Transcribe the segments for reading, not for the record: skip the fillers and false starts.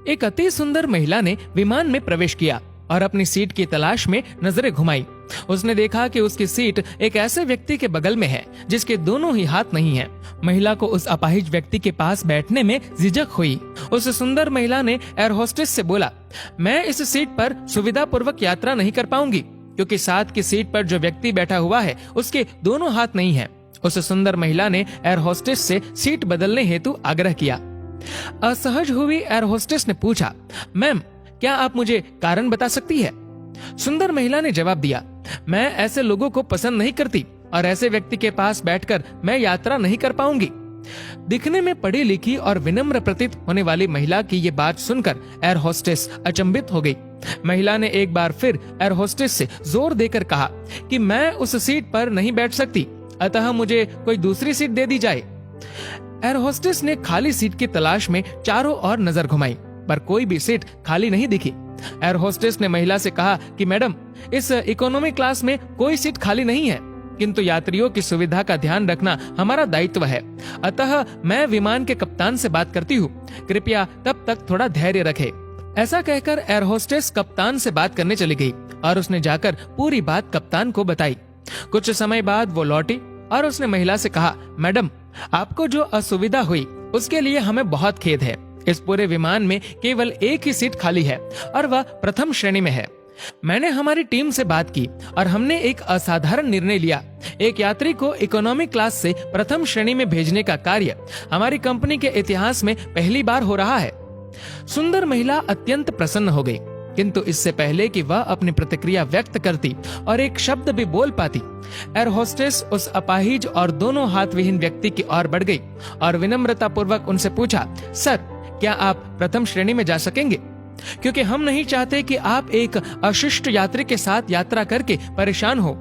एक अति सुंदर महिला ने विमान में प्रवेश किया और अपनी सीट की तलाश में नजरें घुमाई। उसने देखा कि उसकी सीट एक ऐसे व्यक्ति के बगल में है जिसके दोनों ही हाथ नहीं हैं। महिला को उस अपाहिज व्यक्ति के पास बैठने में झिझक हुई। उस सुंदर महिला ने एयर होस्टेस से बोला, मैं इस सीट पर सुविधा पूर्वक यात्रा नहीं कर पाऊंगी क्योंकि साथ की सीट पर जो व्यक्ति बैठा हुआ है उसके दोनों हाथ नहीं हैं। उस सुंदर महिला ने एयर होस्टेस से सीट बदलने हेतु आग्रह किया। असहज हुई एयर होस्टेस ने पूछा, मैम क्या आप मुझे कारण बता सकती है? सुंदर महिला ने जवाब दिया, मैं ऐसे लोगों को पसंद नहीं करती और ऐसे व्यक्ति के पास बैठकर मैं यात्रा नहीं कर पाऊंगी। दिखने में पढ़ी लिखी और विनम्र प्रतीत होने वाली महिला की ये बात सुनकर एयर होस्टेस अचंभित हो गई। महिला ने एक बार फिर एयर होस्टेस से जोर देकर कहा कि मैं उस सीट पर नहीं बैठ सकती, अतः मुझे कोई दूसरी सीट दे दी जाए। एयर होस्टेस ने खाली सीट की तलाश में चारों ओर नजर घुमाई पर कोई भी सीट खाली नहीं दिखी। एयर होस्टेस ने महिला से कहा कि मैडम, इस इकोनॉमी क्लास में कोई सीट खाली नहीं है, किंतु यात्रियों की सुविधा का ध्यान रखना हमारा दायित्व है, अतः मैं विमान के कप्तान से बात करती हूँ, कृपया तब तक थोड़ा धैर्य रखे। ऐसा कहकर एयर होस्टेस कप्तान से बात करने चली गई और उसने जाकर पूरी बात कप्तान को बताई। कुछ समय बाद वो लौटी और उसने महिला से कहा, मैडम आपको जो असुविधा हुई उसके लिए हमें बहुत खेद है। इस पूरे विमान में केवल एक ही सीट खाली है और वह प्रथम श्रेणी में है। मैंने हमारी टीम से बात की और हमने एक असाधारण निर्णय लिया। एक यात्री को इकोनॉमी क्लास से प्रथम श्रेणी में भेजने का कार्य हमारी कंपनी के इतिहास में पहली बार हो रहा है। सुंदर महिला अत्यंत प्रसन्न हो गई, किंतु इससे पहले कि वह अपनी प्रतिक्रिया व्यक्त करती और एक शब्द भी बोल पाती, एयर होस्टेस उस अपाहिज और दोनों हाथ विहीन व्यक्ति की ओर बढ़ गई और विनम्रता पूर्वक उनसे पूछा, सर क्या आप प्रथम श्रेणी में जा सकेंगे? क्योंकि हम नहीं चाहते कि आप एक अशिष्ट यात्री के साथ यात्रा करके परेशान हो।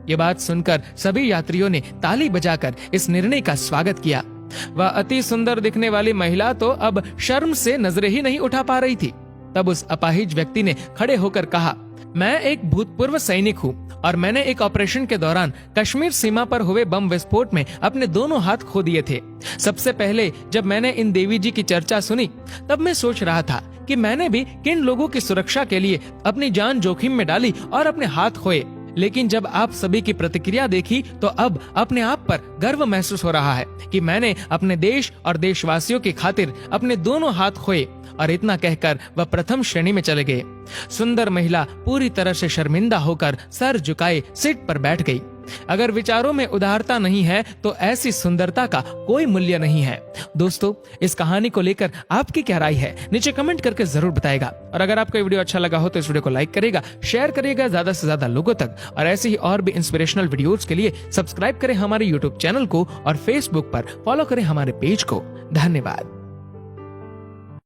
ये बात सुनकर सभी यात्रियों ने ताली बजाकर इस निर्णय का स्वागत किया। वह अति सुंदर दिखने वाली महिला तो अब शर्म से नजरें ही नहीं उठा पा रही थी। तब उस अपाहिज व्यक्ति ने खड़े होकर कहा, मैं एक भूतपूर्व सैनिक हूँ और मैंने एक ऑपरेशन के दौरान कश्मीर सीमा पर हुए बम विस्फोट में अपने दोनों हाथ खो दिए थे। सबसे पहले जब मैंने इन देवी जी की चर्चा सुनी तब मैं सोच रहा था कि मैंने भी किन लोगों की सुरक्षा के लिए अपनी जान जोखिम में डाली और अपने हाथ खोए, लेकिन जब आप सभी की प्रतिक्रिया देखी तो अब अपने आप पर गर्व महसूस हो रहा है कि मैंने अपने देश और देशवासियों की खातिर अपने दोनों हाथ खोए। और इतना कहकर वह प्रथम श्रेणी में चले गए। सुंदर महिला पूरी तरह से शर्मिंदा होकर सर झुकाए सीट पर बैठ गई। अगर विचारों में उदारता नहीं है तो ऐसी सुंदरता का कोई मूल्य नहीं है। दोस्तों, इस कहानी को लेकर आपकी क्या राय है नीचे कमेंट करके जरूर बताएगा। और अगर आपको वीडियो अच्छा लगा हो तो इस वीडियो को लाइक करेगा, शेयर करिएगा ज्यादा से ज्यादा लोगों तक। और ऐसे ही और भी इंस्पिरेशनल वीडियोस के लिए सब्सक्राइब करें हमारे यूट्यूब चैनल को और फेसबुक पर फॉलो करें हमारे पेज को। धन्यवाद।